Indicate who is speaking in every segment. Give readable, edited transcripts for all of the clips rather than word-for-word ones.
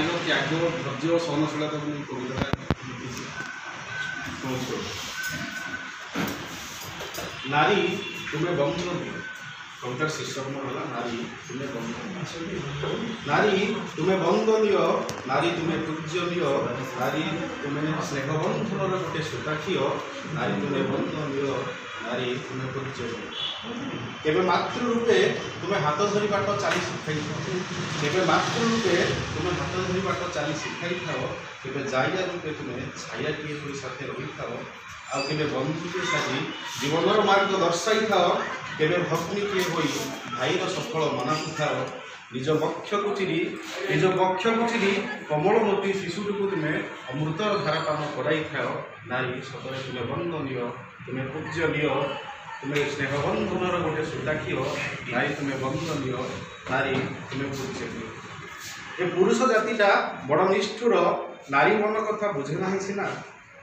Speaker 1: नारी त्याग धैर्य सहनशीलता को नहीं कविता नारी तुम्हें बंधन दियो कवितार शीर्षक है नारी तुम्हें बंधन नारी तुम्हें बंधनीय नारी तुम्हें पूज्यनीय नारी तुम्हें स्नेहबंधन गोटे सुताक्षी नारी तुम्हें बंधनीय नारी तुम्हें पूज्यनीय केबे मातृरूपे तुम्हें हाथ धरी बाट चली शिखाई केबे मातृरूपे तुम्हें हाथ धरी बाट चली शिखाई थाओ केबे जाया रूपे तुम्हें छाया किए थोड़ी साथे रही थाओ आउ केबे बंधुके साजी जीवन मार्ग दर्शाई थाओ केबे भक्ति किए होई भाईर सफल मनाकु थाओ निज बक्ष को चिरी कमलमती शिशुटी को तुम्हें अमृतर धारापान कराई थाओ नारी सतरे तुम्हें बंधनीय तुम्हें पूज्यनीय तुम्हें स्नेहबंधनर गोटे सुताक्षी नारी तुम्हें बंधनीय नारी तुम्हें पूज्यनीय ये पुरुष जातिटा बड़ निष्ठुर नारी मन कथा बुझे ना सीना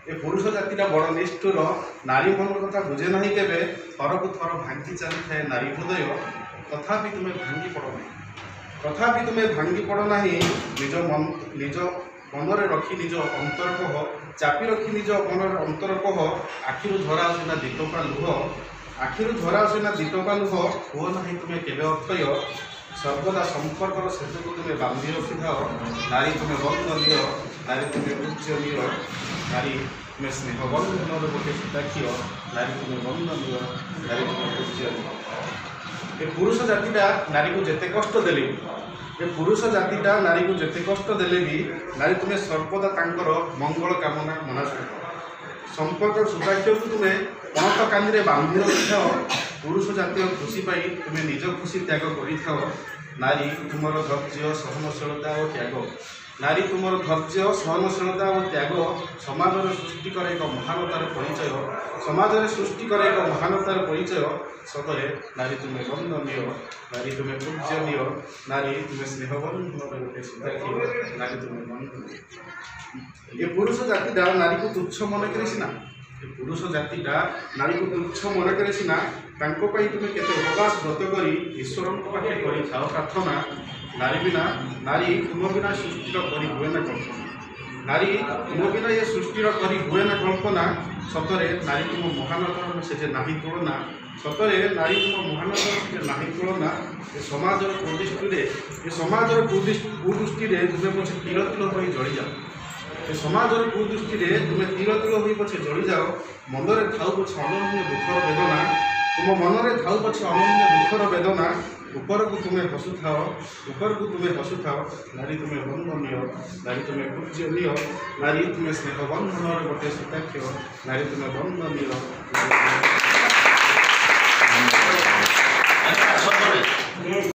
Speaker 1: ये पुरुष जातिटा बड़ निष्ठुर नारी मन कथा बुझे ना केवे थर को थर भांगी चली थाए नारी हृदय तथापि तुम्हें भांगी पड़ ना तथापि तुम्हें भांगी पड़ ना निज मनरे रखी निज अंतरकह चापी रखी निज मनर अंतरकह आखिरु झरा आसना दीपका लुह आखिरु झरा आसना दीपका लुह हुओ ना तुम्हें केवे अर्थय सर्वदा संपर्कर सेतु को तुम्हें बांधि रखी थाओ नारी तुम्हें बंधनीय नारी तुम्हें पूज्यनीय नारी तुम्हें स्नेहबंधन गोटे सुताक्षी नारी तुम्हें बंधनीय नारी तुम्हें पूज्यनीय ये पुरुष जातिटा नारी को जेते कष्ट देले ये पुरुष जातिटा नारी को जेते कष्ट देले भी नारी तुम्हें सर्वदा तांकर मंगल कामना मनास संपर्क सुताक्षी को तुम्हें पणत कानी बांधि रखी पुरुष जातीय खुशी पाई तुम्हें निज खुशी त्याग कर नारी तुम धैर्य सहनशीलता और त्याग नारी तुम धैर्य सहनशीलता और त्याग समाज सृष्टि कर एक महानतार परिचय समाज सृष्टि कर एक महानतार परिचय सतरे नारी तुम्हें बंधनीय नारी तुम्हें पूज्यनीय नारी तुम्हें स्नेहबंधन गोटे सुताक्षी नारी तुम्हें बंधनीय ये पुरुष जातिटा नारी को तुच्छ मन करे सिना पुरुष जातिटा नारी को तुच्छ मन करे सिना तुम्हें केते उपवास व्रत कर ईश्वर पाखे कर प्रार्थना नारी बिना नारी तुम बिना सृष्टि करी हुए ना कल्पना नारी तुम बिना ये सृष्टि करी हुए ना कल्पना सतरे नारी तुम महानतर से नाही तुलना सतरे नारी तुम महानतर से नाही तुलना ये समाज कुदृष्टि ये समाज कुदृष्टि तुम्हें पछे तीर तीर हो जली जाओ ये समाज कुदृष्टि तुम्हें तीर तीर हो पछे जली जाओ मनरे थाऊ पछे अनन्य दुखर वेदना तुम मनरे थाऊ पछे अनन्य दुखर वेदना ऊपर को तुम्हें हसुथाओ ऊपर को तुम्हें हसुथाओ नारी तुम्हें बंधनीय नारी तुम्हें पूज्यनीय नारी तुम्हें स्नेहबंधन गोटे सुताक्षी नारी तुम्हें बंधनीय।